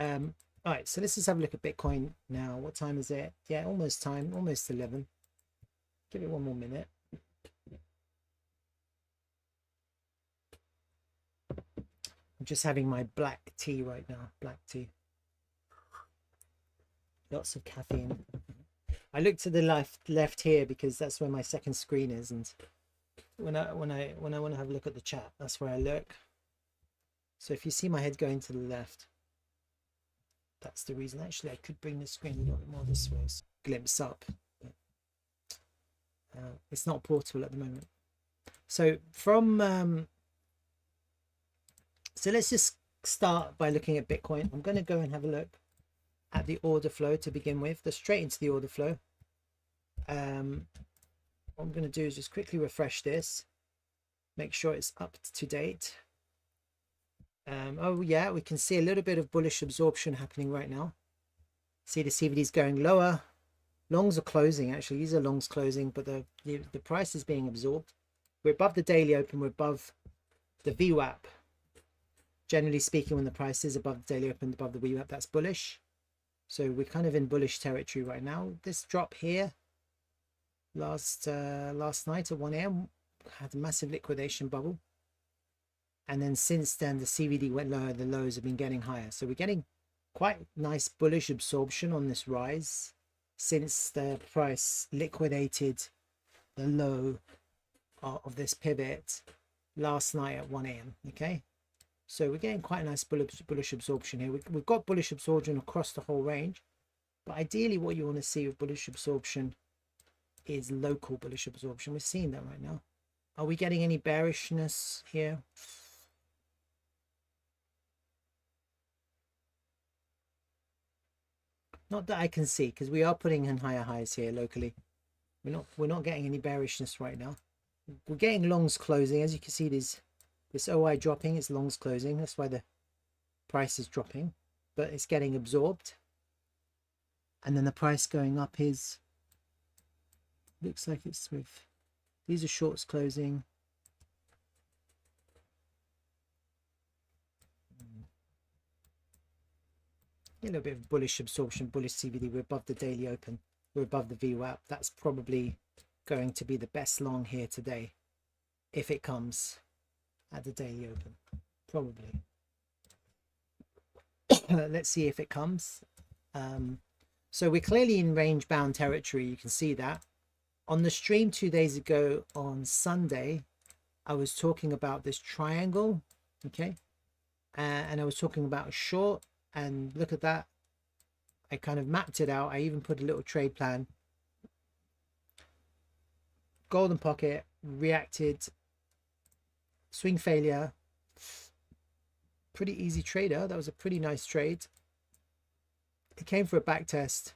All right, so let's just have a look at Bitcoin now. What time is it? Yeah, almost time, almost 11. Give it one more minute. I'm just having my black tea right now. Black tea. Lots of caffeine. I look to the left here because that's where my second screen is, and when I want to have a look at the chat, that's where I look. So if you see my head going to the left, that's the reason. Actually, I could bring the screen a little bit more this way, so glimpse up. But, it's not portable at the moment. So from so let's just start by looking at Bitcoin. I'm going to go and have a look at the order flow to begin with. Go straight into the order flow. What I'm going to do is just quickly refresh this, make sure it's up to date. Oh yeah, we can see a little bit of bullish absorption happening right now. See the CVD's going lower. Longs are closing, actually. These are longs closing, but the price is being absorbed. We're above the daily open. We're above the VWAP. Generally speaking, when the price is above the daily open, above the VWAP, that's bullish. So we're kind of in bullish territory right now. This drop here last night at 1 AM had a massive liquidation bubble. And then since then, the CVD went lower, the lows have been getting higher. So we're getting quite nice bullish absorption on this rise since the price liquidated the low of this pivot last night at 1 AM. Okay, so we're getting quite a nice bullish absorption here. We've got bullish absorption across the whole range, but ideally what you want to see with bullish absorption is local bullish absorption. We're seeing that right now. Are we getting any bearishness here? Not that I can see, because we are putting in higher highs here locally. We're not getting any bearishness right now. We're getting longs closing. As you can see, this OI dropping, it's longs closing. That's why the price is dropping, but it's getting absorbed. And then the price going up is, looks like it's with, these are shorts closing. A little bit of bullish absorption, bullish CVD. We're above the daily open. We're above the VWAP. That's probably going to be the best long here today, if it comes at the daily open. Probably. Let's see if it comes. So we're clearly in range bound territory. You can see that. On the stream 2 days ago on Sunday, I was talking about this triangle. Okay. And I was talking about a short. And look at that. I kind of mapped it out. I even put a little trade plan. Golden pocket reacted. Swing failure. Pretty easy trader. That was a pretty nice trade. It came for a back test.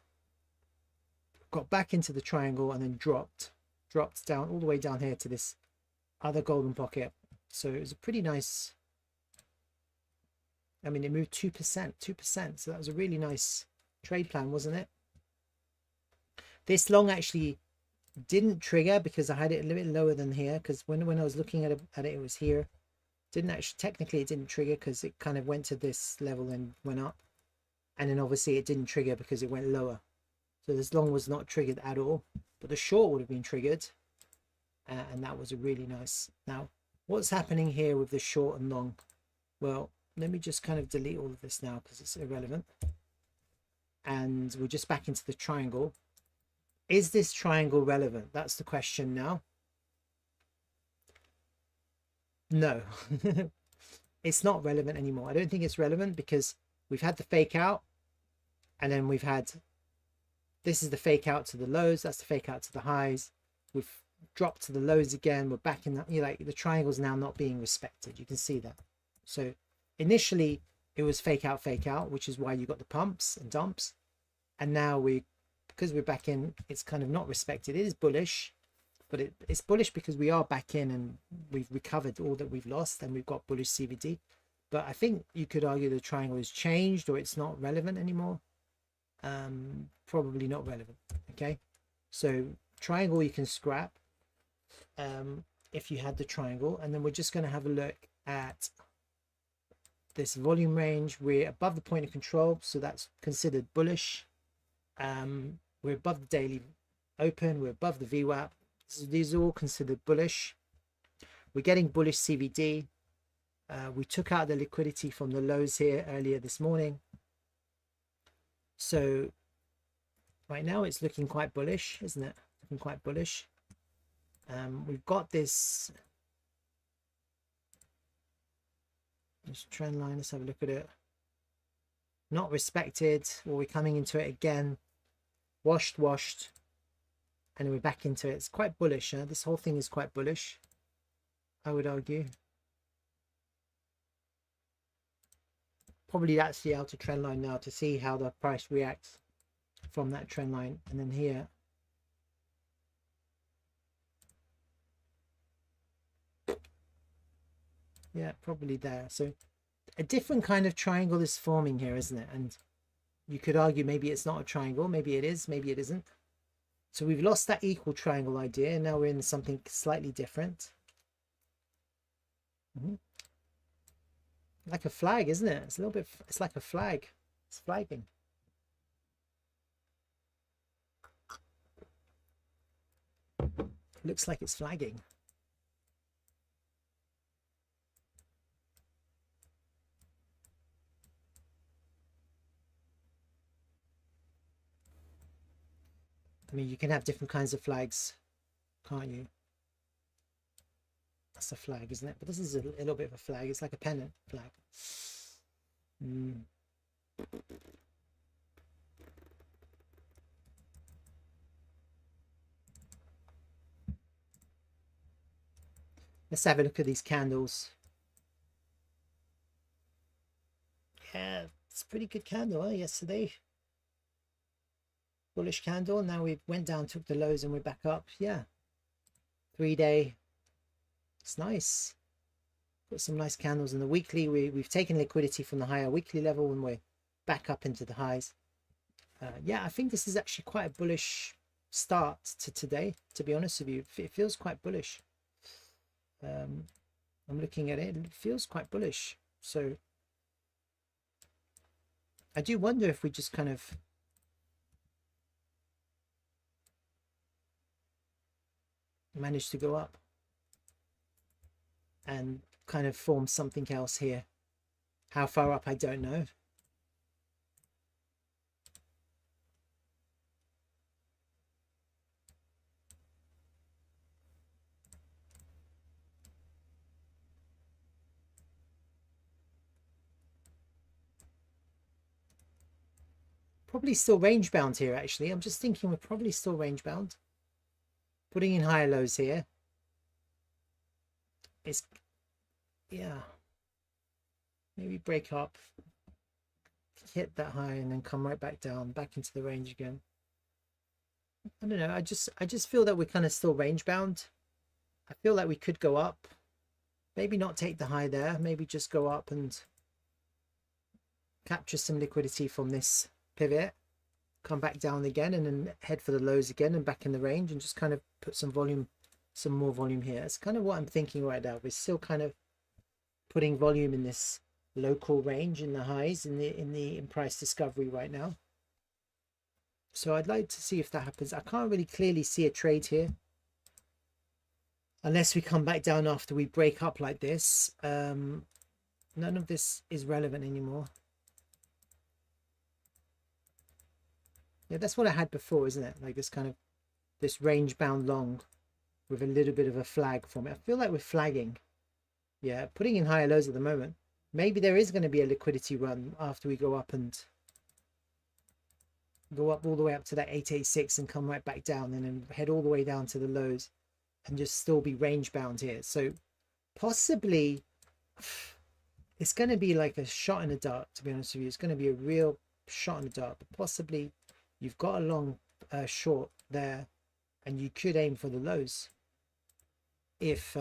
Got back into the triangle and then dropped down all the way down here to this other golden pocket. So it was a pretty nice. I mean, it moved 2%. So that was a really nice trade plan, wasn't it? This long actually didn't trigger because I had it a little bit lower than here. Because when I was looking at it, it was here. Didn't actually, technically it didn't trigger because it kind of went to this level and went up. And then obviously it didn't trigger because it went lower. So this long was not triggered at all. But the short would have been triggered. And that was a really nice. Now, what's happening here with the short and long? Well, let me just kind of delete all of this now because it's irrelevant. And we're just back into the triangle. Is this triangle relevant? That's the question now. No, it's not relevant anymore. I don't think it's relevant because we've had the fake out and then we've had, this is the fake out to the lows. That's the fake out to the highs. We've dropped to the lows again. We're back in that, you know, like the triangle's now not being respected. You can see that. So initially it was fake out, which is why you got the pumps and dumps. And now because we're back in, it's kind of not respected. It is bullish, but it's bullish because we are back in and we've recovered all that we've lost and we've got bullish CVD. But I think you could argue the triangle has changed or it's not relevant anymore. Probably not relevant. Okay, so triangle you can scrap if you had the triangle. And then we're just going to have a look at this volume range. We're above the point of control, so that's considered bullish. We're above the daily open, we're above the VWAP, so these are all considered bullish. We're getting bullish CVD. We took out the liquidity from the lows here earlier this morning, so right now it's looking quite bullish, isn't it? Looking quite bullish. We've got this trend line. Let's have a look at it. Not respected, or we're coming into it again. Washed, and we're back into it. It's quite bullish. This whole thing is quite bullish, I would argue. Probably that's the outer trend line now, to see how the price reacts from that trend line. And then here, yeah, probably there. So a different kind of triangle is forming here, isn't it? And you could argue maybe it's not a triangle, maybe it is, maybe it isn't. So we've lost that equal triangle idea, and now we're in something slightly different. Like a flag, isn't it? It's a little bit, it's like a flag. It's flagging. Looks like it's flagging. I mean, you can have different kinds of flags, can't you? That's a flag, isn't it? But this is a little bit of a flag. It's like a pennant flag. Let's have a look at these candles. Yeah, it's a pretty good candle, yesterday. Bullish candle. Now we went down, took the lows, and we're back up. Yeah, 3-day. It's nice. Got some nice candles in the weekly. We've taken liquidity from the higher weekly level, and we're back up into the highs. Yeah, I think this is actually quite a bullish start to today, to be honest with you. It feels quite bullish. I'm looking at it, and it feels quite bullish. So I do wonder if we just kind of managed to go up and kind of form something else here. How far up, I don't know. Probably still range bound here, actually. I'm just thinking we're probably still range bound. Putting in higher lows here. It's, yeah, maybe break up, hit that high, and then come right back down, back into the range again. I don't know. I just feel that we're kind of still range bound. I feel like we could go up, maybe not take the high there, maybe just go up and capture some liquidity from this pivot, come back down again, and then head for the lows again and back in the range, and just kind of put some volume, some more volume here. It's kind of what I'm thinking right now. We're still kind of putting volume in this local range, in the highs, in price discovery right now. So I'd like to see if that happens. I can't really clearly see a trade here unless we come back down after we break up like this. None of this is relevant anymore. Yeah, that's what I had before, isn't it? Like this kind of, this range bound long with a little bit of a flag from it. I feel like we're flagging. Yeah, putting in higher lows at the moment. Maybe there is going to be a liquidity run after we go up and go up all the way up to that 886 and come right back down, and then head all the way down to the lows and just still be range bound here. So possibly it's going to be like a shot in the dark, to be honest with you. It's going to be a real shot in the dark, but possibly you've got a long short there, and you could aim for the lows if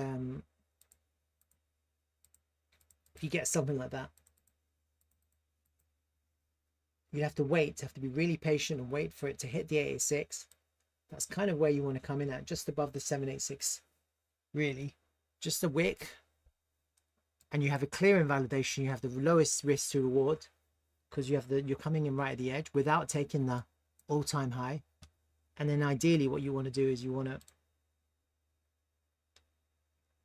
you get something like that. You have to wait, have to be really patient and wait for it to hit the 886. That's kind of where you want to come in at, just above the 786, really. Just a wick, and you have a clear invalidation, you have the lowest risk to reward because you have you're coming in right at the edge without taking the all-time high. And then ideally what you want to do is you want to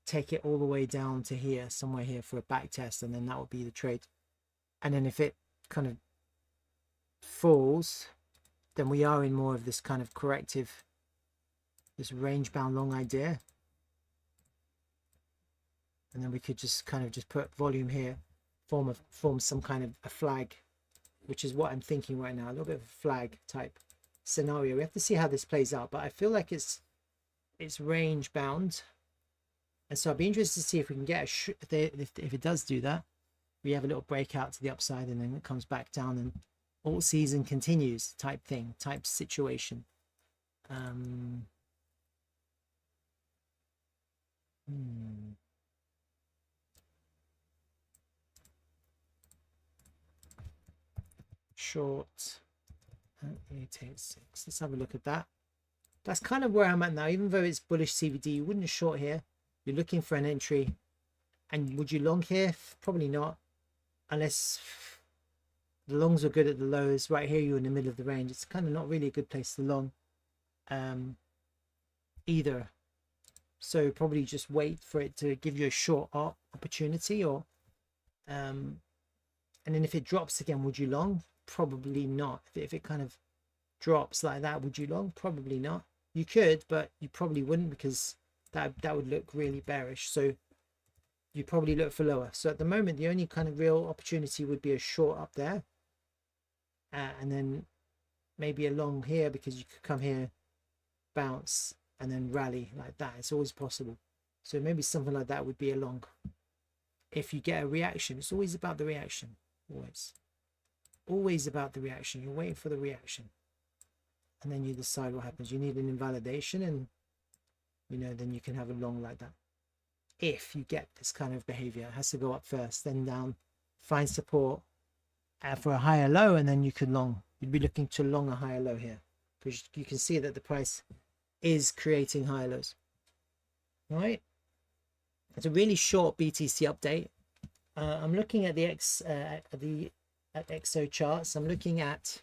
take it all the way down to here, somewhere here for a back test, and then that would be the trade. And then if it kind of falls, then we are in more of this kind of corrective, this range bound long idea. And then we could just kind of just put volume here, form some kind of a flag, which is what I'm thinking right now, a little bit of a flag type scenario. We have to see how this plays out, but I feel like it's range bound. And so I'd be interested to see if we can get if it does do that, we have a little breakout to the upside and then it comes back down and all season continues type thing, type situation. Short 886. Let's have a look at that. That's kind of where I'm at now. Even though it's bullish CVD, you wouldn't short here. You're looking for an entry. And would you long here? Probably not, unless the longs are good at the lows. Right here you're in the middle of the range. It's kind of not really a good place to long either. So probably just wait for it to give you a short opportunity, or and then if it drops again, would you long? Probably not. If it kind of drops like that, would you long? Probably not. You could, but you probably wouldn't, because that would look really bearish. So you probably look for lower. So at the moment, the only kind of real opportunity would be a short up there, and then maybe a long here, because you could come here, bounce, and then rally like that. It's always possible. So maybe something like that would be a long. If you get a reaction, it's always about the reaction. Always about the reaction. You're waiting for the reaction, and then you decide what happens. You need an invalidation, and then you can have a long like that. If you get this kind of behavior, it has to go up first, then down, find support for a higher low, and then you could long. You'd be looking to long a higher low here, because you can see that the price is creating higher lows. All right, it's a really short BTC update. I'm looking at the XO charts. I'm looking at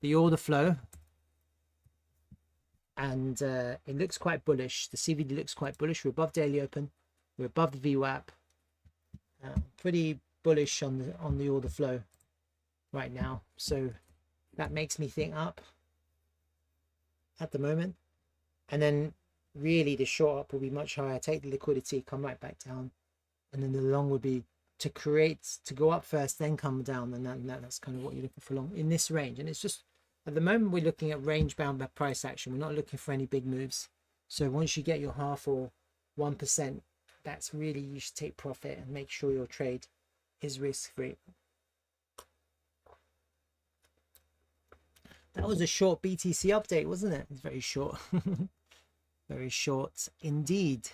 the order flow, and it looks quite bullish. The CVD looks quite bullish. We're above daily open. We're above the VWAP. Pretty bullish on the order flow right now. So that makes me think up at the moment. And then really the short up will be much higher. Take the liquidity, come right back down, and then the long would be to go up first, then come down, and that's kind of what you're looking for long in this range. And it's just at the moment we're looking at range bound price action. We're not looking for any big moves. So once you get your 0.5 or 1%, that's really, you should take profit and make sure your trade is risk free. That was a short BTC update, wasn't it? It's very short. Very short indeed.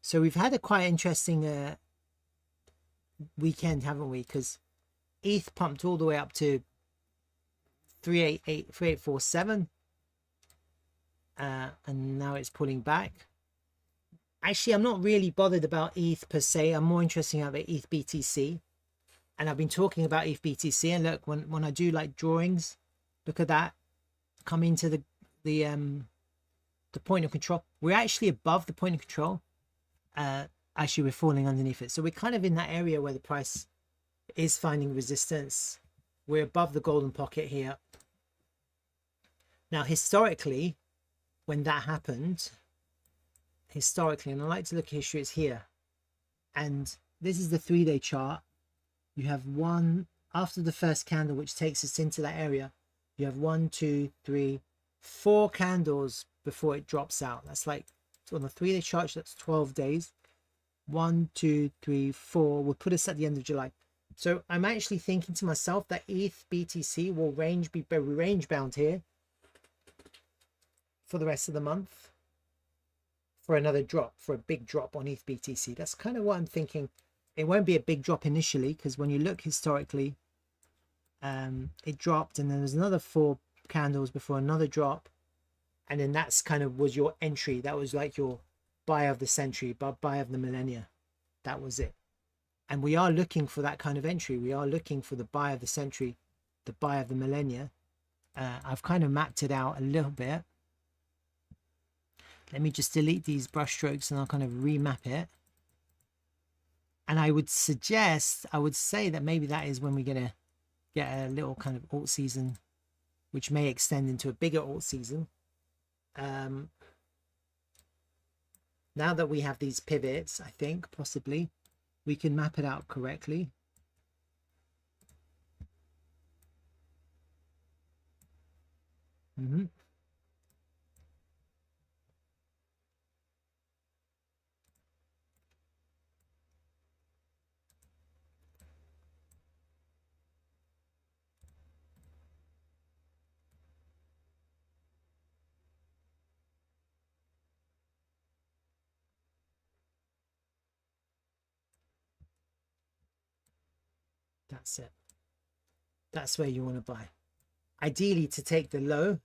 So we've had a quite interesting weekend, haven't we? Because ETH pumped all the way up to 3847, and now it's pulling back. Actually, I'm not really bothered about ETH per se. I'm more interested about ETH BTC, and I've been talking about ETH BTC. And look, when I do like drawings, look at that. Come into the point of control. We're actually above the point of control. Actually, we're falling underneath it. So we're kind of in that area where the price is finding resistance. We're above the golden pocket here. Now, historically, when that happened, and I like to look at history, it's here. And this is the 3-day chart. You have one after the first candle, which takes us into that area. You have 1, 2, 3, 4 candles before it drops out. That's like, so on the 3-day chart, that's 12 days. 1, 2, 3, 4 will put us at the end of July. So I'm actually thinking to myself that ETH BTC will be range bound here for the rest of the month, for another drop, for a big drop on ETH BTC. That's kind of what I'm thinking. It won't be a big drop initially, because when you look historically, it dropped, and then there's another 4 candles before another drop, and then that's kind of was your entry. That was like your buy of the century, buy of the millennia. That was it. And we are looking for that kind of entry. We are looking for the buy of the century, the buy of the millennia. I've kind of mapped it out a little bit. Let me just delete these brush strokes and I'll kind of remap it. And I would suggest, I would say that maybe that is when we're going to get a little kind of alt season, which may extend into a bigger alt season. Now that we have these pivots, I think possibly we can map it out correctly. That's it. That's where you want to buy. Ideally to take the low.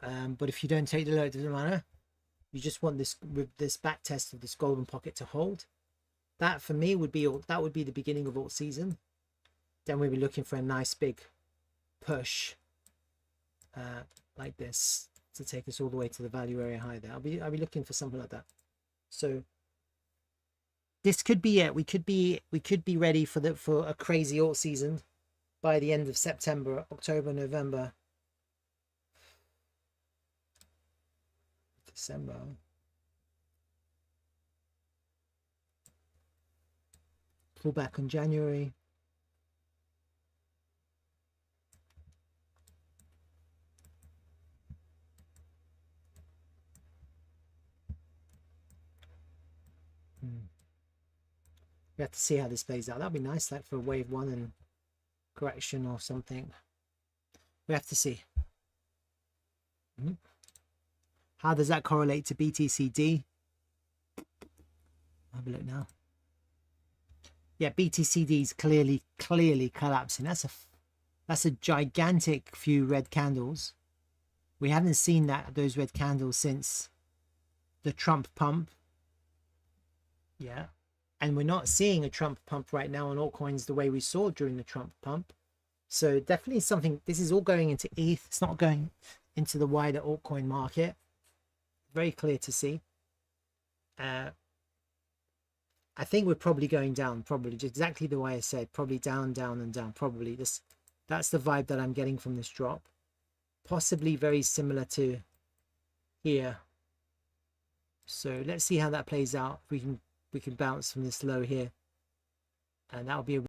But if you don't take the low, it doesn't matter. You just want this, with this back test of this golden pocket, to hold. That for me would be, that would be the beginning of alt season. Then we'll be looking for a nice big push like this to take us all the way to the value area high there. I'll be looking for something like that. So this could be it. We could be ready for a crazy alt season by the end of September, October, November, December. Pull back on January. We have to see how this plays out. That'd be nice, like for wave one and correction or something. We have to see. How does that correlate to BTC.D? Have a look now. Yeah, BTC.D is clearly collapsing. That's a gigantic few red candles. We haven't seen those red candles since the Trump pump. Yeah. And we're not seeing a Trump pump right now on altcoins the way we saw during the Trump pump. So definitely something, this is all going into ETH. It's not going into the wider altcoin market. Very clear to see. I think we're probably going down, probably just exactly the way I said, probably down, down and down. Probably that's the vibe that I'm getting from this drop. Possibly very similar to here. So let's see how that plays out. We can bounce from this low here, and that'll be a